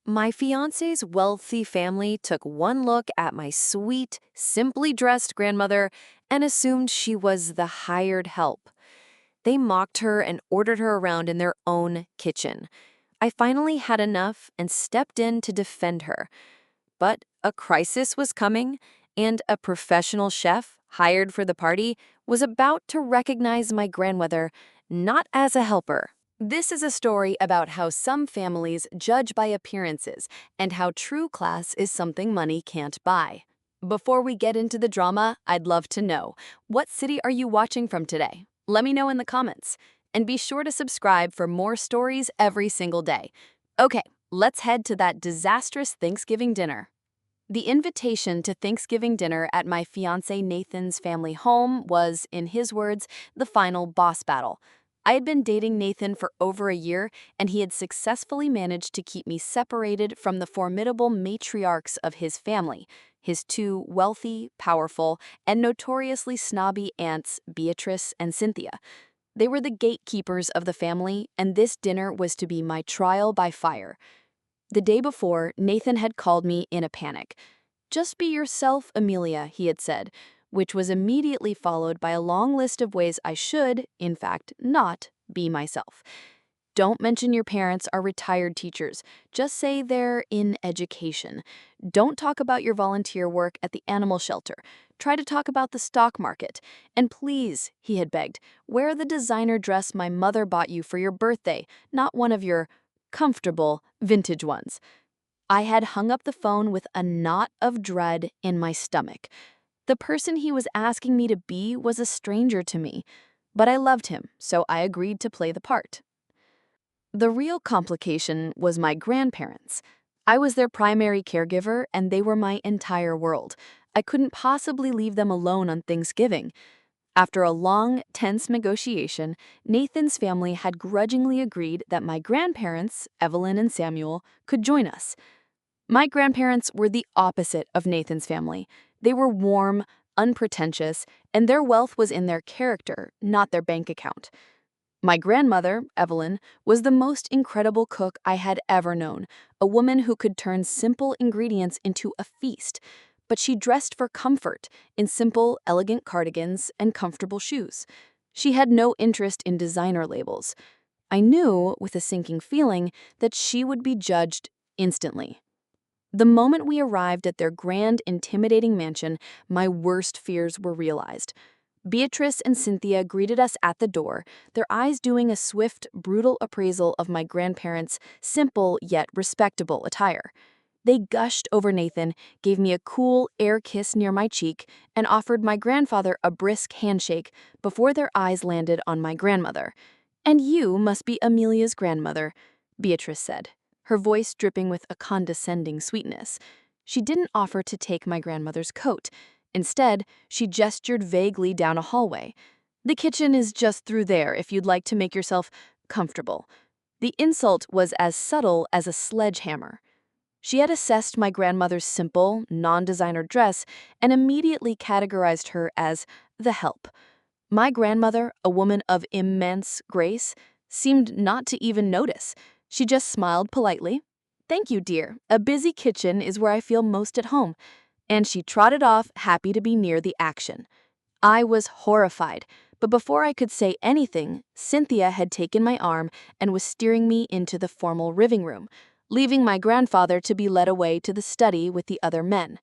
My fiance's wealthy family took one look at my sweet, simply dressed grandmother and assumed she was the hired help. They mocked her and ordered her around in their own kitchen. I finally had enough and stepped in to defend her. But a crisis was coming, and a professional chef hired for the party was about to recognize my grandmother not as a helper. This is a story about how some families judge by appearances and how true class is something money can't buy. Before we get into the drama, I'd love to know, what city are you watching from today? Let me know in the comments. And be sure to subscribe for more stories every single day. Okay, let's head to that disastrous Thanksgiving dinner. The invitation to Thanksgiving dinner at my fiancé Nathan's family home was, in his words, the final boss battle. I had been dating Nathan for over a year, and he had successfully managed to keep me separated from the formidable matriarchs of his family, his two wealthy, powerful, and notoriously snobby aunts, Beatrice and Cynthia. They were the gatekeepers of the family, and this dinner was to be my trial by fire. The day before, Nathan had called me in a panic. "Just be yourself, Amelia," he had said, which was immediately followed by a long list of ways I should, in fact, not be myself. Don't mention your parents are retired teachers. Just say they're in education. Don't talk about your volunteer work at the animal shelter. Try to talk about the stock market. And please, he had begged, wear the designer dress my mother bought you for your birthday, not one of your comfortable vintage ones. I had hung up the phone with a knot of dread in my stomach. The person he was asking me to be was a stranger to me, but I loved him, so I agreed to play the part. The real complication was my grandparents. I was their primary caregiver, and they were my entire world. I couldn't possibly leave them alone on Thanksgiving. After a long, tense negotiation, Nathan's family had grudgingly agreed that my grandparents, Evelyn and Samuel, could join us. My grandparents were the opposite of Nathan's family. They were warm, unpretentious, and their wealth was in their character, not their bank account. My grandmother, Evelyn, was the most incredible cook I had ever known, a woman who could turn simple ingredients into a feast. But she dressed for comfort in simple, elegant cardigans and comfortable shoes. She had no interest in designer labels. I knew, with a sinking feeling, that she would be judged instantly. The moment we arrived at their grand, intimidating mansion, my worst fears were realized. Beatrice and Cynthia greeted us at the door, their eyes doing a swift, brutal appraisal of my grandparents' simple yet respectable attire. They gushed over Nathan, gave me a cool air kiss near my cheek, and offered my grandfather a brisk handshake before their eyes landed on my grandmother. "And you must be Amelia's grandmother," Beatrice said, her voice dripping with a condescending sweetness. She didn't offer to take my grandmother's coat. Instead, she gestured vaguely down a hallway. "The kitchen is just through there if you'd like to make yourself comfortable." The insult was as subtle as a sledgehammer. She had assessed my grandmother's simple, non-designer dress and immediately categorized her as the help. My grandmother, a woman of immense grace, seemed not to even notice. She just smiled politely. "Thank you, dear. A busy kitchen is where I feel most at home." And she trotted off, happy to be near the action. I was horrified, but before I could say anything, Cynthia had taken my arm and was steering me into the formal living room, leaving my grandfather to be led away to the study with the other men.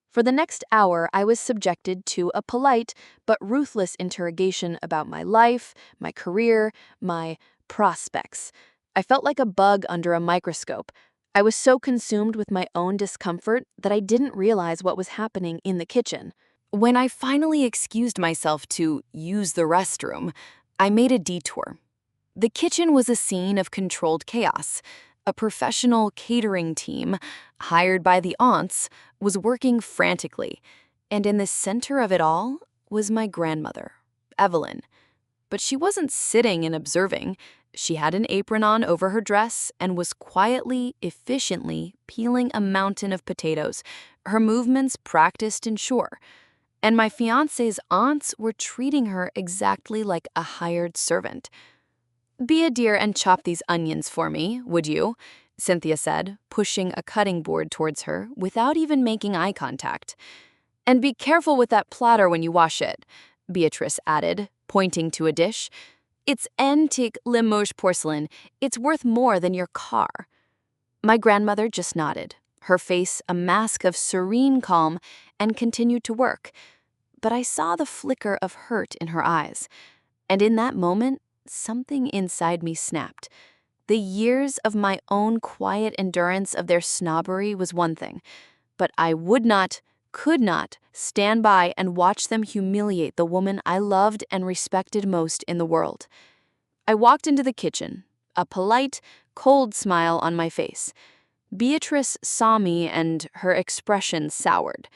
For the next hour, I was subjected to a polite but ruthless interrogation about my life, my career, my prospects. I felt like a bug under a microscope. I was so consumed with my own discomfort that I didn't realize what was happening in the kitchen. When I finally excused myself to use the restroom, I made a detour. The kitchen was a scene of controlled chaos. A professional catering team, hired by the aunts, was working frantically, and in the center of it all was my grandmother, Evelyn. But she wasn't sitting and observing. She had an apron on over her dress and was quietly, efficiently peeling a mountain of potatoes, her movements practiced and sure. And my fiancé's aunts were treating her exactly like a hired servant. "Be a dear and chop these onions for me, would you?" Cynthia said, pushing a cutting board towards her without even making eye contact. And be careful with that platter when you wash it, Beatrice added, pointing to a dish. It's antique Limoges porcelain. It's worth more than your car. My grandmother just nodded, her face a mask of serene calm, and continued to work. But I saw the flicker of hurt in her eyes. And in that moment, something inside me snapped. The years of my own quiet endurance of their snobbery was one thing, but I could not stand by and watch them humiliate the woman I loved and respected most in the world. I walked into the kitchen, a polite, cold smile on my face. Beatrice saw me and her expression soured.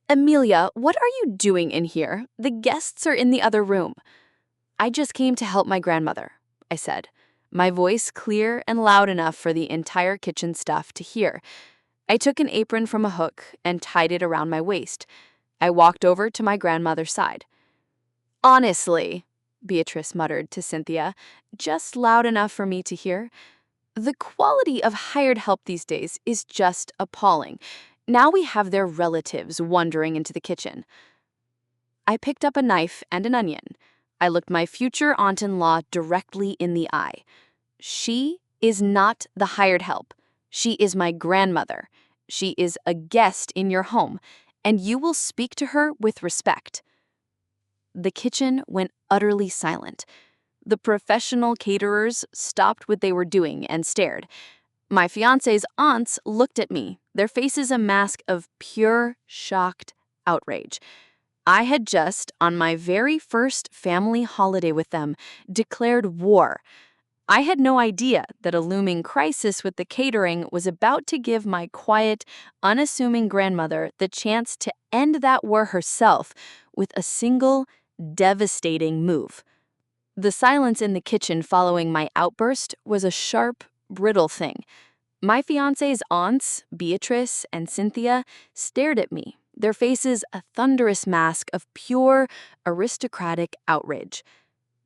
"Amelia, what are you doing in here? The guests are in the other room." "I just came to help my grandmother," I said, my voice clear and loud enough for the entire kitchen staff to hear. I took an apron from a hook and tied it around my waist. I walked over to my grandmother's side. "Honestly," Beatrice muttered to Cynthia, just loud enough for me to hear, "the quality of hired help these days is just appalling. Now we have their relatives wandering into the kitchen." I picked up a knife and an onion. I looked my future aunt-in-law directly in the eye. She is not the hired help. She is my grandmother. She is a guest in your home, and you will speak to her with respect. The kitchen went utterly silent. The professional caterers stopped what they were doing and stared. My fiancé's aunts looked at me, their faces a mask of pure, shocked outrage. I had just, on my very first family holiday with them, declared war. I had no idea that a looming crisis with the catering was about to give my quiet, unassuming grandmother the chance to end that war herself with a single, devastating move. The silence in the kitchen following my outburst was a sharp, brittle thing. My fiancé's aunts, Beatrice and Cynthia, stared at me, their faces a thunderous mask of pure, aristocratic outrage.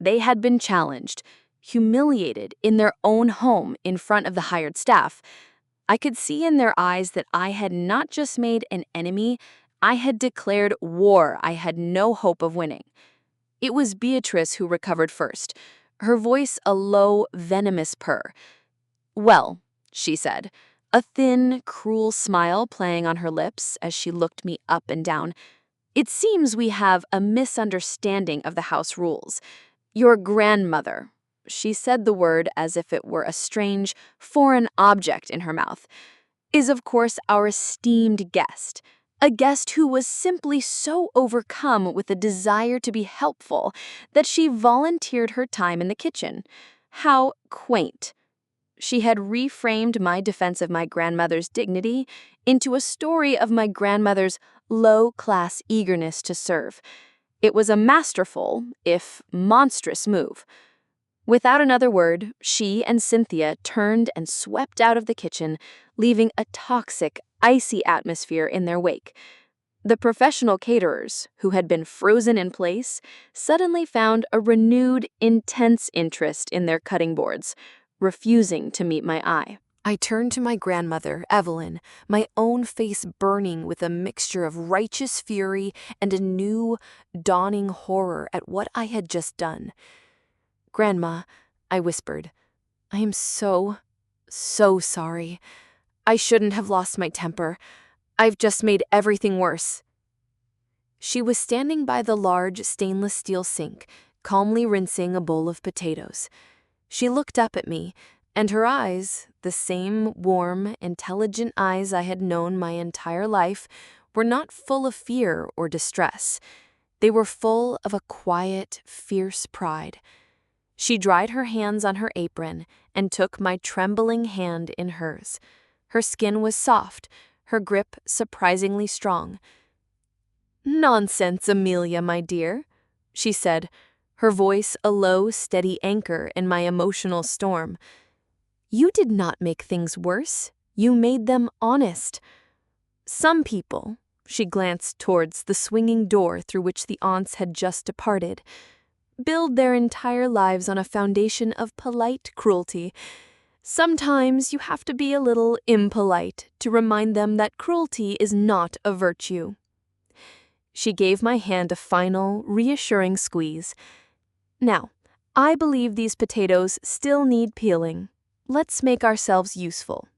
They had been challenged, humiliated in their own home in front of the hired staff. I could see in their eyes that I had not just made an enemy, I had declared war I had no hope of winning. It was Beatrice who recovered first, her voice a low, venomous purr. "Well," she said, a thin, cruel smile playing on her lips as she looked me up and down. "It seems we have a misunderstanding of the house rules. Your grandmother," she said the word as if it were a strange, foreign object in her mouth, "is of course our esteemed guest. A guest who was simply so overcome with a desire to be helpful that she volunteered her time in the kitchen. How quaint." She had reframed my defense of my grandmother's dignity into a story of my grandmother's low-class eagerness to serve. It was a masterful, if monstrous, move. Without another word, she and Cynthia turned and swept out of the kitchen, leaving a toxic, icy atmosphere in their wake. The professional caterers, who had been frozen in place, suddenly found a renewed, intense interest in their cutting boards, refusing to meet my eye. I turned to my grandmother, Evelyn, my own face burning with a mixture of righteous fury and a new, dawning horror at what I had just done. "Grandma," I whispered, "I am so sorry. I shouldn't have lost my temper. I've just made everything worse." She was standing by the large stainless steel sink, calmly rinsing a bowl of potatoes. She looked up at me, and her eyes, the same warm, intelligent eyes I had known my entire life, were not full of fear or distress. They were full of a quiet, fierce pride. She dried her hands on her apron and took my trembling hand in hers. Her skin was soft, her grip surprisingly strong. "Nonsense, Amelia, my dear," she said, her voice a low, steady anchor in my emotional storm. "You did not make things worse. You made them honest. Some people," she glanced towards the swinging door through which the aunts had just departed, "build their entire lives on a foundation of polite cruelty. Sometimes you have to be a little impolite to remind them that cruelty is not a virtue. She gave my hand a final, reassuring squeeze. Now, I believe these potatoes still need peeling. Let's make ourselves useful.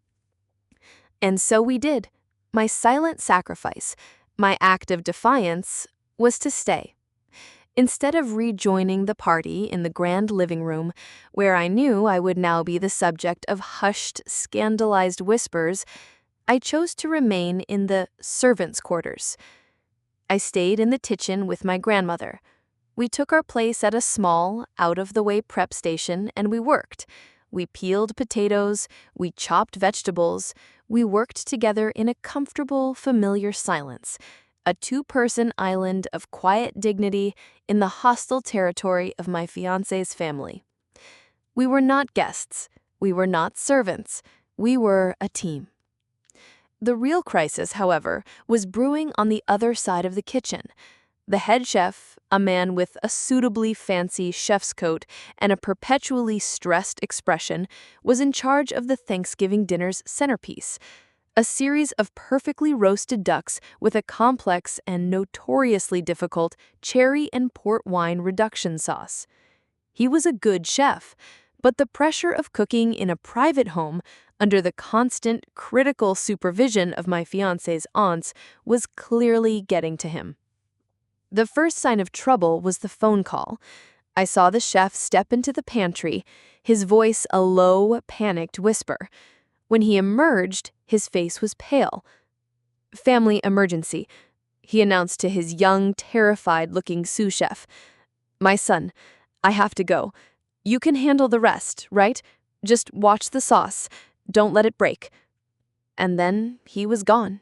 And so we did. My silent sacrifice, my act of defiance, was to stay. Instead of rejoining the party in the grand living room, where I knew I would now be the subject of hushed, scandalized whispers, I chose to remain in the servants' quarters. I stayed in the kitchen with my grandmother. We took our place at a small, out-of-the-way prep station and we worked. We peeled potatoes, we chopped vegetables, we worked together in a comfortable, familiar silence, a two-person island of quiet dignity in the hostile territory of my fiancé's family. We were not guests, we were not servants, we were a team. The real crisis, however, was brewing on the other side of the kitchen. The head chef, a man with a suitably fancy chef's coat and a perpetually stressed expression, was in charge of the Thanksgiving dinner's centerpiece, a series of perfectly roasted ducks with a complex and notoriously difficult cherry and port wine reduction sauce. He was a good chef, but the pressure of cooking in a private home under the constant, critical supervision of my fiancé's aunts was clearly getting to him. The first sign of trouble was the phone call. I saw the chef step into the pantry, his voice a low, panicked whisper. When he emerged, his face was pale. "Family emergency," he announced to his young, terrified-looking sous chef. "My son, I have to go. You can handle the rest, right? Just watch the sauce. Don't let it break." And then he was gone,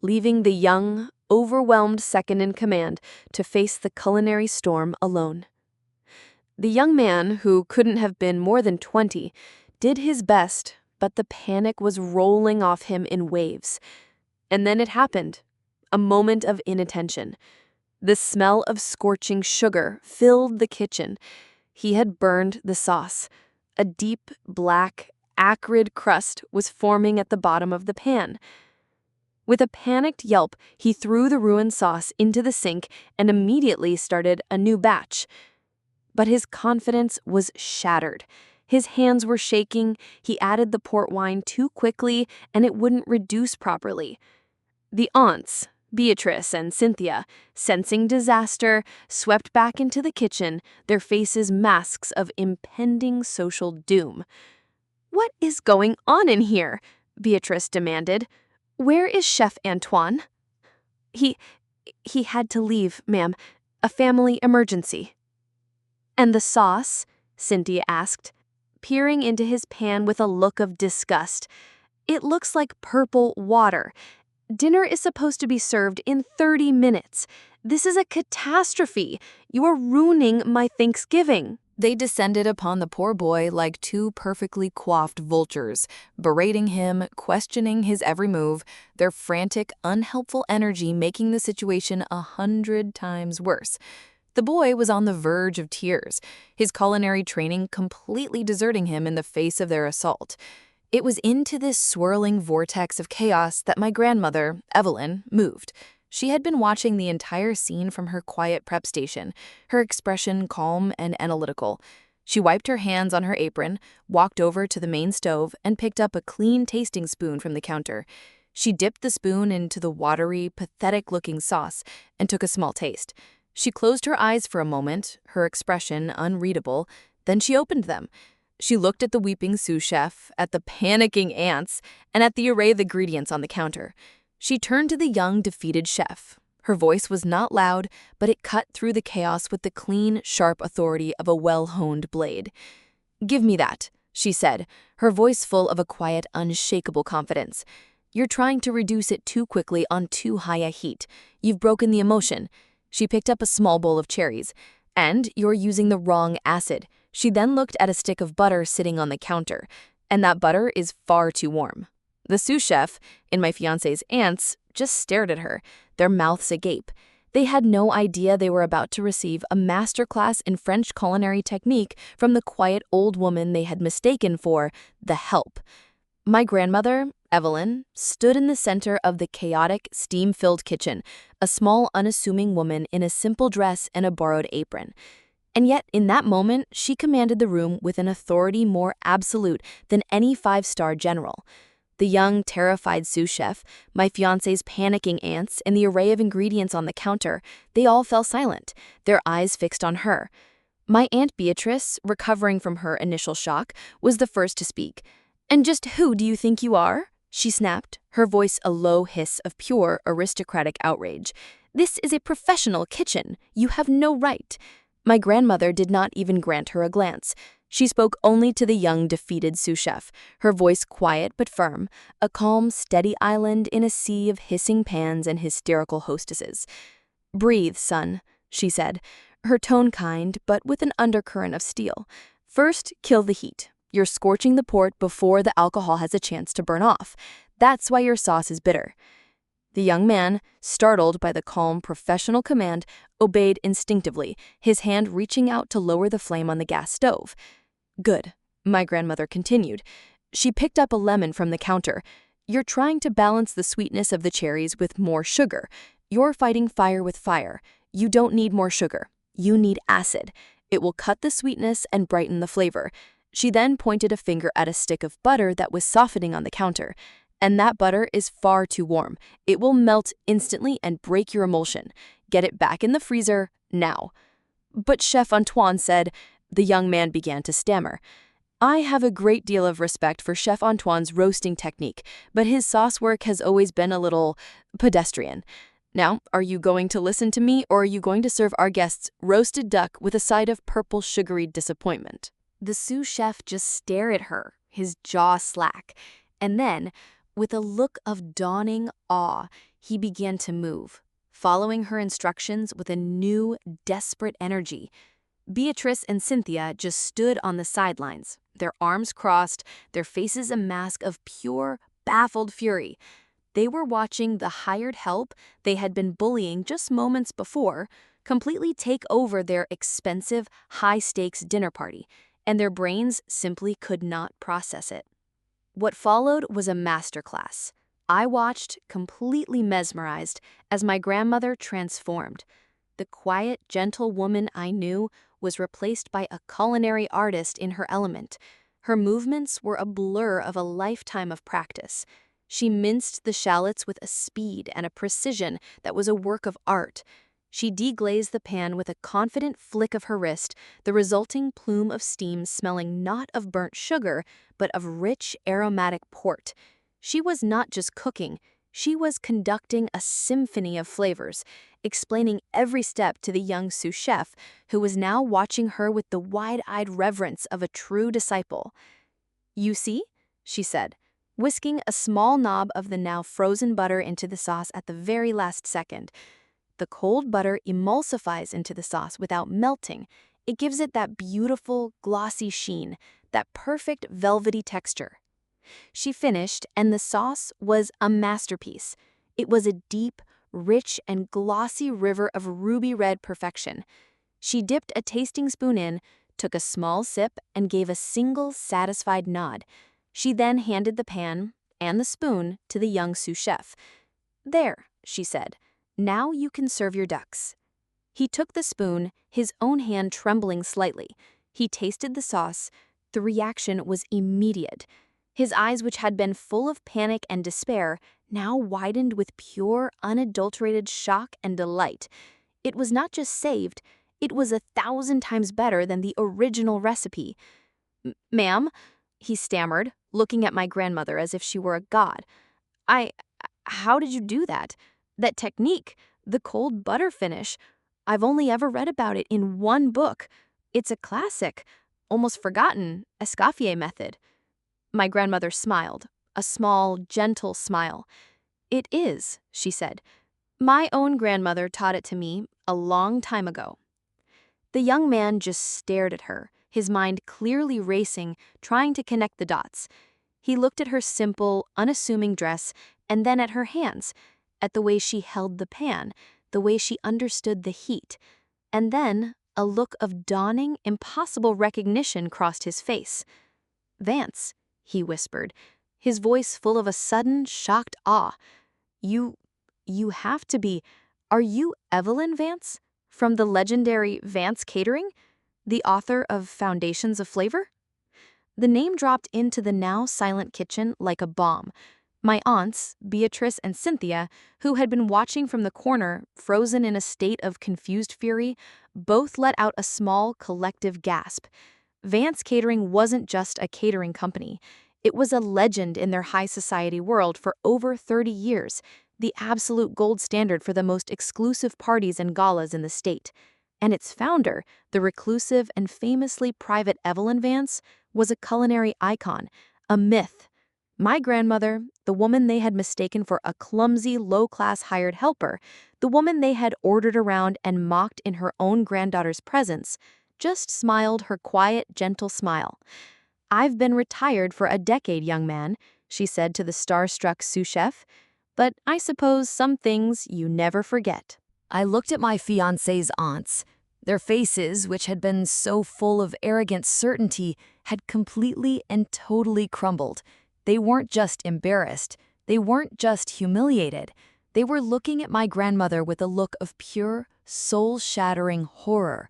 leaving the young, overwhelmed second-in-command to face the culinary storm alone. The young man, who couldn't have been more than 20, did his best, but the panic was rolling off him in waves. And then it happened, a moment of inattention. The smell of scorching sugar filled the kitchen. He had burned the sauce. A deep, black, acrid crust was forming at the bottom of the pan. With a panicked yelp, he threw the ruined sauce into the sink and immediately started a new batch. But his confidence was shattered. His hands were shaking, he added the port wine too quickly, and it wouldn't reduce properly. The aunts, Beatrice and Cynthia, sensing disaster, swept back into the kitchen, their faces masks of impending social doom. "What is going on in here?" Beatrice demanded. "Where is Chef Antoine?" He had to leave, ma'am. A family emergency." "And the sauce?" Cynthia asked, peering into his pan with a look of disgust. "It looks like purple water. Dinner is supposed to be served in 30 minutes. This is a catastrophe. You are ruining my Thanksgiving." They descended upon the poor boy like two perfectly coiffed vultures, berating him, questioning his every move, their frantic, unhelpful energy making the situation 100 times worse. The boy was on the verge of tears, his culinary training completely deserting him in the face of their assault. It was into this swirling vortex of chaos that my grandmother, Evelyn, moved. She had been watching the entire scene from her quiet prep station, her expression calm and analytical. She wiped her hands on her apron, walked over to the main stove, and picked up a clean tasting spoon from the counter. She dipped the spoon into the watery, pathetic-looking sauce and took a small taste. She closed her eyes for a moment, her expression unreadable, then she opened them. She looked at the weeping sous chef, at the panicking aunts, and at the array of ingredients on the counter. She turned to the young, defeated chef. Her voice was not loud, but it cut through the chaos with the clean, sharp authority of a well-honed blade. "Give me that," she said, her voice full of a quiet, unshakable confidence. "You're trying to reduce it too quickly on too high a heat. You've broken the emotion." She picked up a small bowl of cherries. "And you're using the wrong acid." She then looked at a stick of butter sitting on the counter. "And that butter is far too warm." The sous chef, and my fiancé's aunts, just stared at her, their mouths agape. They had no idea they were about to receive a masterclass in French culinary technique from the quiet old woman they had mistaken for the help. My grandmother, Evelyn, stood in the center of the chaotic, steam-filled kitchen, a small, unassuming woman in a simple dress and a borrowed apron. And yet, in that moment, she commanded the room with an authority more absolute than any five-star general. The young, terrified sous chef, my fiancé's panicking aunts, and the array of ingredients on the counter, they all fell silent, their eyes fixed on her. My Aunt Beatrice, recovering from her initial shock, was the first to speak. "And just who do you think you are?" she snapped, her voice a low hiss of pure aristocratic outrage. "This is a professional kitchen. You have no right." My grandmother did not even grant her a glance. She spoke only to the young, defeated sous chef, her voice quiet but firm, a calm, steady island in a sea of hissing pans and hysterical hostesses. "Breathe, son," she said, her tone kind but with an undercurrent of steel. "First, kill the heat. You're scorching the port before the alcohol has a chance to burn off. That's why your sauce is bitter." The young man, startled by the calm, professional command, obeyed instinctively, his hand reaching out to lower the flame on the gas stove. "Good," my grandmother continued. She picked up a lemon from the counter. "You're trying to balance the sweetness of the cherries with more sugar. You're fighting fire with fire. You don't need more sugar. You need acid. It will cut the sweetness and brighten the flavor." She then pointed a finger at a stick of butter that was softening on the counter. "And that butter is far too warm. It will melt instantly and break your emulsion. Get it back in the freezer now." "But Chef Antoine said," the young man began to stammer. "I have a great deal of respect for Chef Antoine's roasting technique, but his sauce work has always been a little pedestrian. Now, are you going to listen to me, or are you going to serve our guests roasted duck with a side of purple sugary disappointment?" The sous chef just stared at her, his jaw slack, and then, with a look of dawning awe, he began to move, following her instructions with a new, desperate energy. Beatrice and Cynthia just stood on the sidelines, their arms crossed, their faces a mask of pure, baffled fury. They were watching the hired help they had been bullying just moments before completely take over their expensive, high-stakes dinner party, and their brains simply could not process it. What followed was a masterclass. I watched, completely mesmerized, as my grandmother transformed. The quiet, gentle woman I knew was replaced by a culinary artist in her element. Her movements were a blur of a lifetime of practice. She minced the shallots with a speed and a precision that was a work of art. She deglazed the pan with a confident flick of her wrist, the resulting plume of steam smelling not of burnt sugar, but of rich, aromatic port. She was not just cooking, she was conducting a symphony of flavors, explaining every step to the young sous chef, who was now watching her with the wide-eyed reverence of a true disciple. "You see?" she said, whisking a small knob of the now frozen butter into the sauce at the very last second. The cold butter emulsifies into the sauce without melting. It gives it that beautiful, glossy sheen, that perfect velvety texture. She finished, and the sauce was a masterpiece. It was a deep, rich, and glossy river of ruby-red perfection. She dipped a tasting spoon in, took a small sip, and gave a single, satisfied nod. She then handed the pan and the spoon to the young sous chef. "There," she said. "Now you can serve your ducks." He took the spoon, his own hand trembling slightly. He tasted the sauce. The reaction was immediate. His eyes, which had been full of panic and despair, now widened with pure, unadulterated shock and delight. It was not just saved, it was 1,000 times better than the original recipe. "Ma'am," he stammered, looking at my grandmother as if she were a god. How did you do that? That technique, the cold butter finish. I've only ever read about it in one book. It's a classic, almost forgotten, Escoffier method." My grandmother smiled, a small, gentle smile. "It is," she said. "My own grandmother taught it to me a long time ago." The young man just stared at her, his mind clearly racing, trying to connect the dots. He looked at her simple, unassuming dress, and then at her hands, at the way she held the pan, the way she understood the heat. And then a look of dawning, impossible recognition crossed his face. "Vance," he whispered, his voice full of a sudden, shocked awe. You have to be. Are you Evelyn Vance? From the legendary Vance Catering? The author of Foundations of Flavor?" The name dropped into the now silent kitchen like a bomb. My aunts, Beatrice and Cynthia, who had been watching from the corner, frozen in a state of confused fury, both let out a small, collective gasp. Vance Catering wasn't just a catering company. It was a legend in their high society world for over 30 years, the absolute gold standard for the most exclusive parties and galas in the state. And its founder, the reclusive and famously private Evelyn Vance, was a culinary icon, a myth. My grandmother, the woman they had mistaken for a clumsy, low-class hired helper, the woman they had ordered around and mocked in her own granddaughter's presence, just smiled her quiet, gentle smile. "I've been retired for a decade, young man," she said to the starstruck sous chef, "but I suppose some things you never forget." I looked at my fiancé's aunts. Their faces, which had been so full of arrogant certainty, had completely and totally crumbled. They weren't just embarrassed. They weren't just humiliated. They were looking at my grandmother with a look of pure, soul-shattering horror.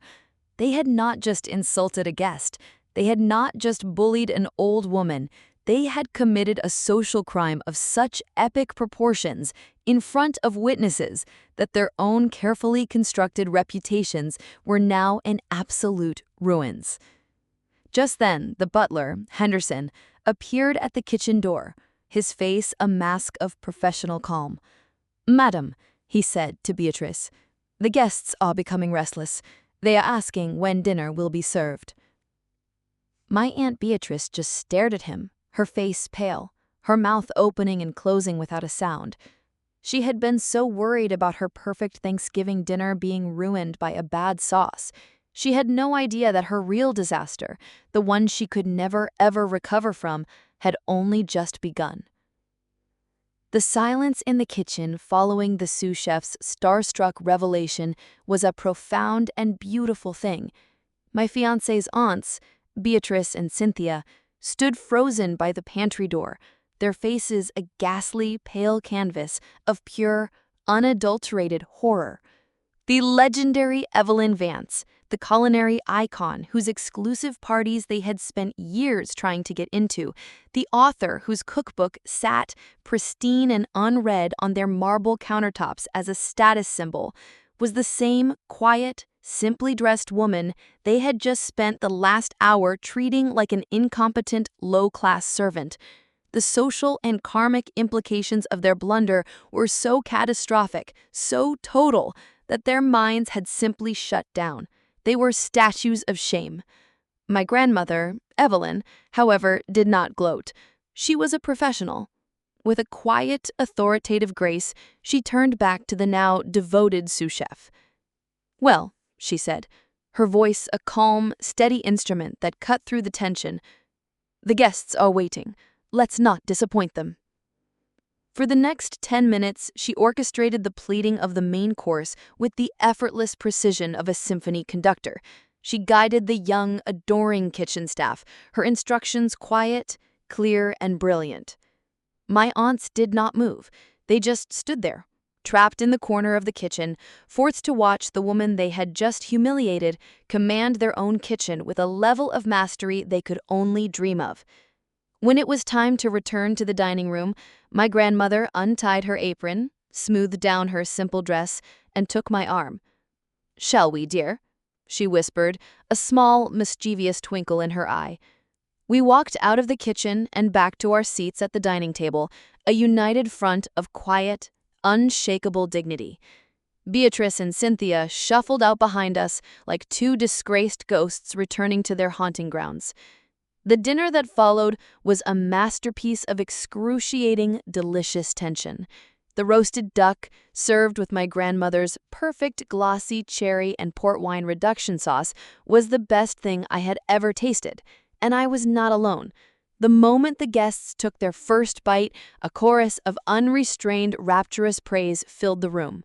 They had not just insulted a guest. They had not just bullied an old woman. They had committed a social crime of such epic proportions in front of witnesses that their own carefully constructed reputations were now in absolute ruins. Just then, the butler, Henderson, appeared at the kitchen door, his face a mask of professional calm. "Madam," he said to Beatrice, "the guests are becoming restless. They are asking when dinner will be served." My Aunt Beatrice just stared at him, her face pale, her mouth opening and closing without a sound. She had been so worried about her perfect Thanksgiving dinner being ruined by a bad sauce. She had no idea that her real disaster, the one she could never ever recover from, had only just begun. The silence in the kitchen following the sous chef's starstruck revelation was a profound and beautiful thing. My fiancé's aunts, Beatrice and Cynthia, stood frozen by the pantry door, their faces a ghastly, pale canvas of pure, unadulterated horror. The legendary Evelyn Vance, the culinary icon whose exclusive parties they had spent years trying to get into, the author whose cookbook sat, pristine and unread, on their marble countertops as a status symbol, was the same quiet, simply dressed woman they had just spent the last hour treating like an incompetent, low-class servant. The social and karmic implications of their blunder were so catastrophic, so total, that their minds had simply shut down. They were statues of shame. My grandmother, Evelyn, however, did not gloat. She was a professional. With a quiet, authoritative grace, she turned back to the now devoted sous chef. "Well," she said, her voice a calm, steady instrument that cut through the tension, "the guests are waiting. Let's not disappoint them." For the next 10 minutes, she orchestrated the pleating of the main course with the effortless precision of a symphony conductor. She guided the young, adoring kitchen staff, her instructions quiet, clear, and brilliant. My aunts did not move. They just stood there, trapped in the corner of the kitchen, forced to watch the woman they had just humiliated command their own kitchen with a level of mastery they could only dream of. When it was time to return to the dining room, my grandmother untied her apron, smoothed down her simple dress, and took my arm. "Shall we, dear?" she whispered, a small, mischievous twinkle in her eye. We walked out of the kitchen and back to our seats at the dining table, a united front of quiet, unshakable dignity. Beatrice and Cynthia shuffled out behind us like two disgraced ghosts returning to their haunting grounds. The dinner that followed was a masterpiece of excruciating, delicious tension. The roasted duck, served with my grandmother's perfect glossy cherry and port wine reduction sauce, was the best thing I had ever tasted, and I was not alone. The moment the guests took their first bite, a chorus of unrestrained, rapturous praise filled the room.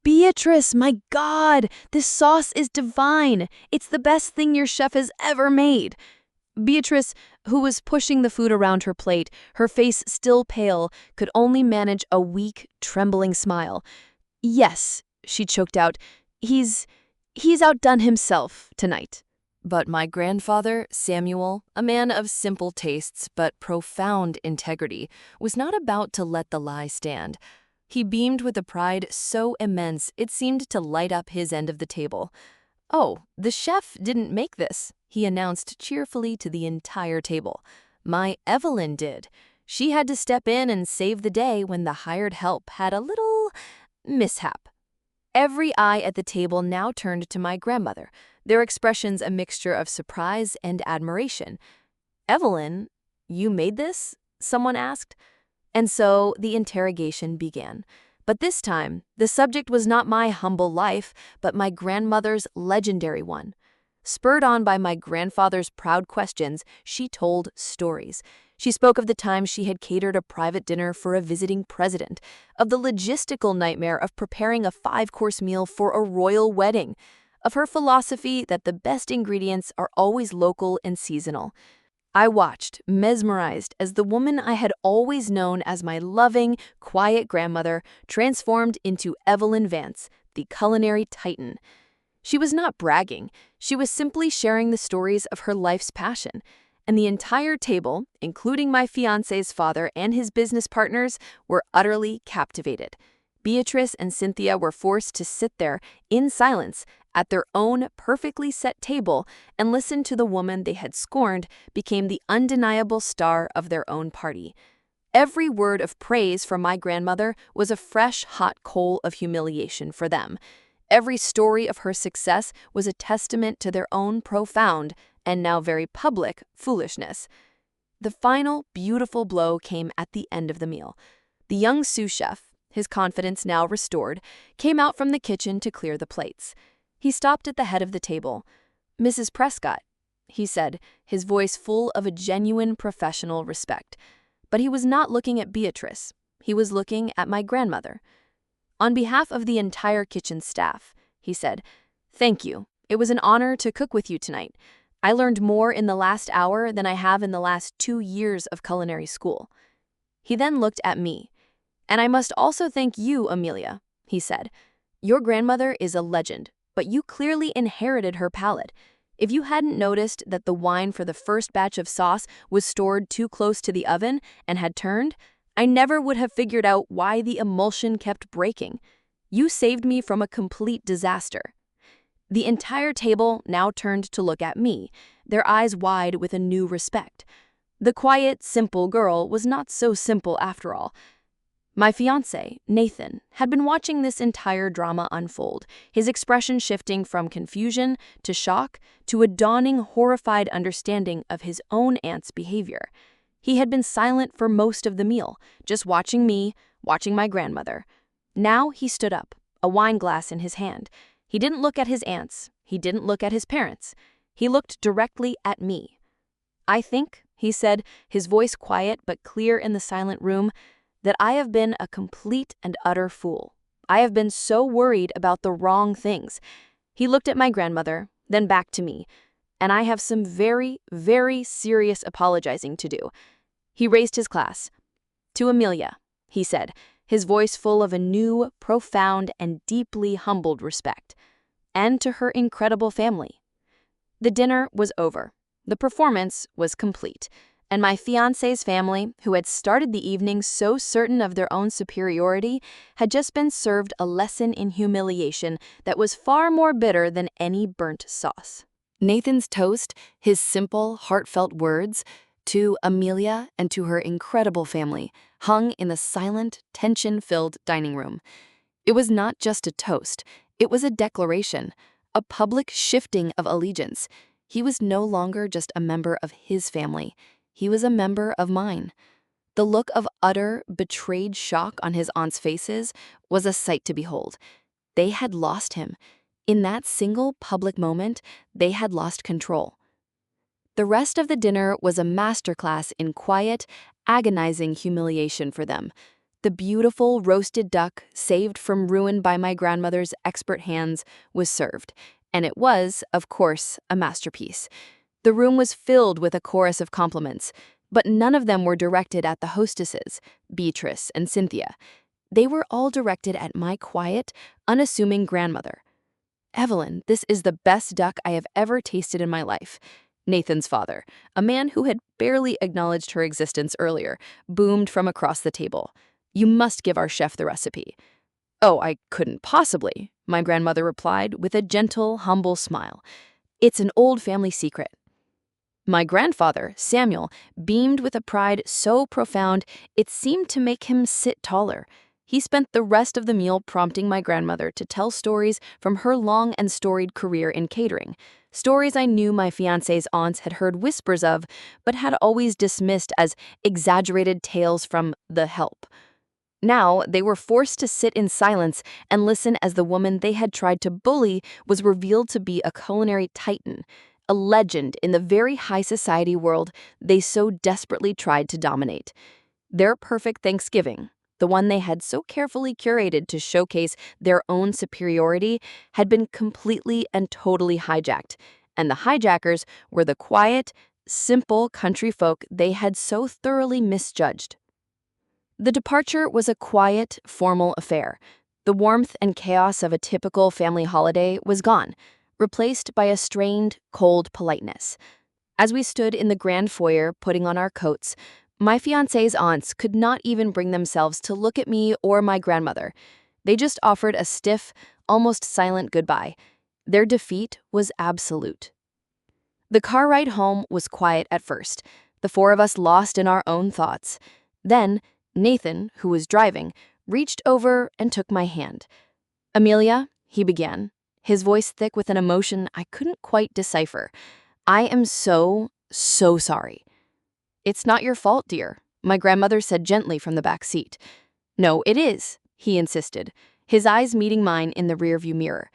Beatrice, my God, this sauce is divine. It's the best thing your chef has ever made. Beatrice, who was pushing the food around her plate, her face still pale, could only manage a weak, trembling smile. Yes, she choked out, he's outdone himself tonight. But my grandfather, Samuel, a man of simple tastes but profound integrity, was not about to let the lie stand. He beamed with a pride so immense it seemed to light up his end of the table. "Oh, the chef didn't make this," he announced cheerfully to the entire table. "My Evelyn did. She had to step in and save the day when the hired help had a little mishap." Every eye at the table now turned to my grandmother, their expressions a mixture of surprise and admiration. "Evelyn, you made this?" someone asked. And so the interrogation began. But this time, the subject was not my humble life, but my grandmother's legendary one. Spurred on by my grandfather's proud questions, she told stories. She spoke of the time she had catered a private dinner for a visiting president, of the logistical nightmare of preparing a 5-course meal for a royal wedding, of her philosophy that the best ingredients are always local and seasonal. I watched, mesmerized, as the woman I had always known as my loving, quiet grandmother transformed into Evelyn Vance, the culinary titan. She was not bragging, she was simply sharing the stories of her life's passion. And the entire table, including my fiancé's father and his business partners, were utterly captivated. Beatrice and Cynthia were forced to sit there, in silence, at their own perfectly set table and listen to the woman they had scorned became the undeniable star of their own party. Every word of praise from my grandmother was a fresh, hot coal of humiliation for them. Every story of her success was a testament to their own profound, and now very public, foolishness. The final, beautiful blow came at the end of the meal. The young sous chef, his confidence now restored, came out from the kitchen to clear the plates. He stopped at the head of the table. "Mrs. Prescott," he said, his voice full of a genuine professional respect. But he was not looking at Beatrice. He was looking at my grandmother. "On behalf of the entire kitchen staff," he said, "thank you. It was an honor to cook with you tonight. I learned more in the last hour than I have in the last 2 years of culinary school." He then looked at me. "And I must also thank you, Amelia," he said. "Your grandmother is a legend, but you clearly inherited her palate. If you hadn't noticed that the wine for the first batch of sauce was stored too close to the oven and had turned, I never would have figured out why the emulsion kept breaking. You saved me from a complete disaster." The entire table now turned to look at me, their eyes wide with a new respect. The quiet, simple girl was not so simple after all. My fiancé, Nathan, had been watching this entire drama unfold, his expression shifting from confusion to shock to a dawning, horrified understanding of his own aunt's behavior. He had been silent for most of the meal, just watching me, watching my grandmother. Now he stood up, a wine glass in his hand. He didn't look at his aunts. He didn't look at his parents. He looked directly at me. "I think," he said, his voice quiet but clear in the silent room, "that I have been a complete and utter fool. I have been so worried about the wrong things." He looked at my grandmother, then back to me, "and I have some very, very serious apologizing to do." He raised his glass. "To Amelia," he said, his voice full of a new, profound, and deeply humbled respect, "and to her incredible family." The dinner was over. The performance was complete. And my fiancé's family, who had started the evening so certain of their own superiority, had just been served a lesson in humiliation that was far more bitter than any burnt sauce. Nathan's toast, his simple, heartfelt words, "To Amelia and to her incredible family," hung in the silent, tension-filled dining room. It was not just a toast, it was a declaration, a public shifting of allegiance. He was no longer just a member of his family. He was a member of mine. The look of utter, betrayed shock on his aunts' faces was a sight to behold. They had lost him. In that single public moment, they had lost control. The rest of the dinner was a masterclass in quiet, agonizing humiliation for them. The beautiful roasted duck, saved from ruin by my grandmother's expert hands, was served, and it was, of course, a masterpiece. The room was filled with a chorus of compliments, but none of them were directed at the hostesses, Beatrice and Cynthia. They were all directed at my quiet, unassuming grandmother. "Evelyn, this is the best duck I have ever tasted in my life." Nathan's father, a man who had barely acknowledged her existence earlier, boomed from across the table. "You must give our chef the recipe." "Oh, I couldn't possibly," my grandmother replied with a gentle, humble smile. "It's an old family secret." My grandfather, Samuel, beamed with a pride so profound it seemed to make him sit taller. He spent the rest of the meal prompting my grandmother to tell stories from her long and storied career in catering, stories I knew my fiancé's aunts had heard whispers of, but had always dismissed as exaggerated tales from the help. Now, they were forced to sit in silence and listen as the woman they had tried to bully was revealed to be a culinary titan, a legend in the very high society world they so desperately tried to dominate. Their perfect Thanksgiving, the one they had so carefully curated to showcase their own superiority, had been completely and totally hijacked, and the hijackers were the quiet, simple country folk they had so thoroughly misjudged. The departure was a quiet, formal affair. The warmth and chaos of a typical family holiday was gone, replaced by a strained, cold politeness. As we stood in the grand foyer putting on our coats, my fiancé's aunts could not even bring themselves to look at me or my grandmother. They just offered a stiff, almost silent goodbye. Their defeat was absolute. The car ride home was quiet at first, the four of us lost in our own thoughts. Then, Nathan, who was driving, reached over and took my hand. "Amelia," he began, his voice thick with an emotion I couldn't quite decipher. "I am so sorry." "It's not your fault, dear," my grandmother said gently from the back seat. "No, it is," he insisted, his eyes meeting mine in the rearview mirror.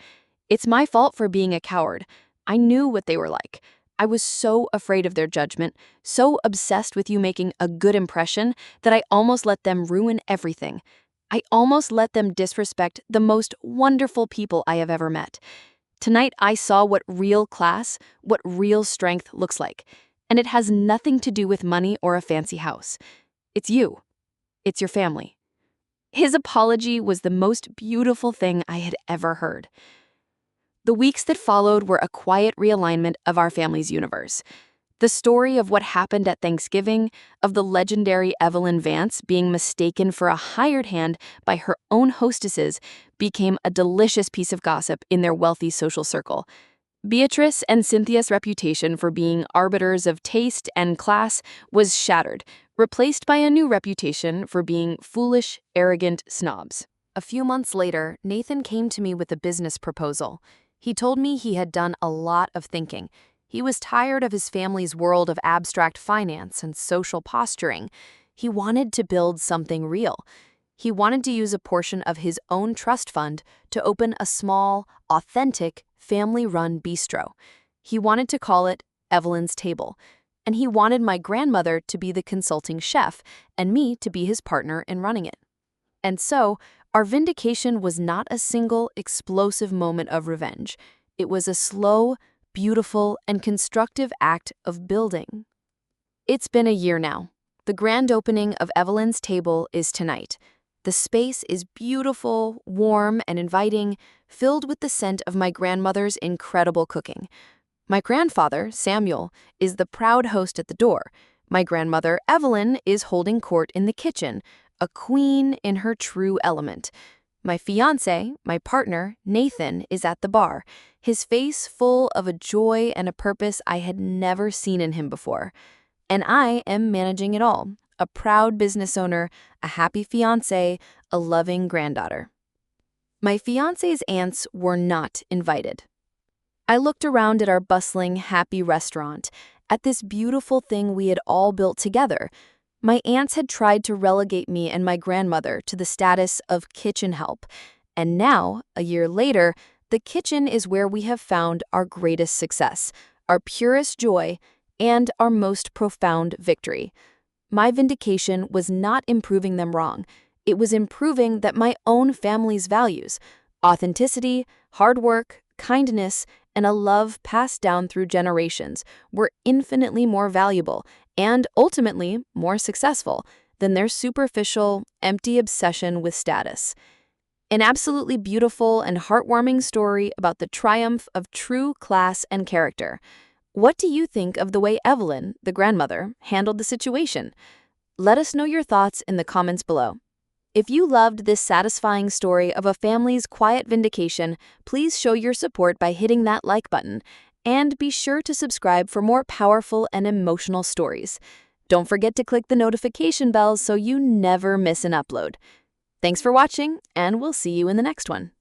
"It's my fault for being a coward. I knew what they were like. I was so afraid of their judgment, so obsessed with you making a good impression that I almost let them ruin everything. I almost let them disrespect the most wonderful people I have ever met. Tonight I saw what real class, what real strength looks like, and it has nothing to do with money or a fancy house. It's you. It's your family." His apology was the most beautiful thing I had ever heard. The weeks that followed were a quiet realignment of our family's universe. The story of what happened at Thanksgiving, of the legendary Evelyn Vance being mistaken for a hired hand by her own hostesses, became a delicious piece of gossip in their wealthy social circle. Beatrice and Cynthia's reputation for being arbiters of taste and class was shattered, replaced by a new reputation for being foolish, arrogant snobs. A few months later, Nathan came to me with a business proposal. He told me he had done a lot of thinking. He was tired of his family's world of abstract finance and social posturing. He wanted to build something real. He wanted to use a portion of his own trust fund to open a small, authentic, family-run bistro. He wanted to call it Evelyn's Table, and he wanted my grandmother to be the consulting chef and me to be his partner in running it. And so, our vindication was not a single, explosive moment of revenge. It was a slow, beautiful, and constructive act of building. It's been a year now. The grand opening of Evelyn's Table is tonight. The space is beautiful, warm, and inviting, filled with the scent of my grandmother's incredible cooking. My grandfather, Samuel, is the proud host at the door. My grandmother, Evelyn, is holding court in the kitchen, a queen in her true element. My fiancé, my partner, Nathan, is at the bar, his face full of a joy and a purpose I had never seen in him before. And I am managing it all, a proud business owner, a happy fiancé, a loving granddaughter. My fiancé's aunts were not invited. I looked around at our bustling, happy restaurant, at this beautiful thing we had all built together. My aunts had tried to relegate me and my grandmother to the status of kitchen help, and now, a year later, the kitchen is where we have found our greatest success, our purest joy, and our most profound victory. My vindication was not improving them wrong. It was improving that my own family's values, authenticity, hard work, kindness, and a love passed down through generations, were infinitely more valuable and ultimately more successful than their superficial, empty obsession with status. An absolutely beautiful and heartwarming story about the triumph of true class and character. What do you think of the way Evelyn, the grandmother, handled the situation? Let us know your thoughts in the comments below. If you loved this satisfying story of a family's quiet vindication, please show your support by hitting that like button, and be sure to subscribe for more powerful and emotional stories. Don't forget to click the notification bell so you never miss an upload. Thanks for watching, and we'll see you in the next one.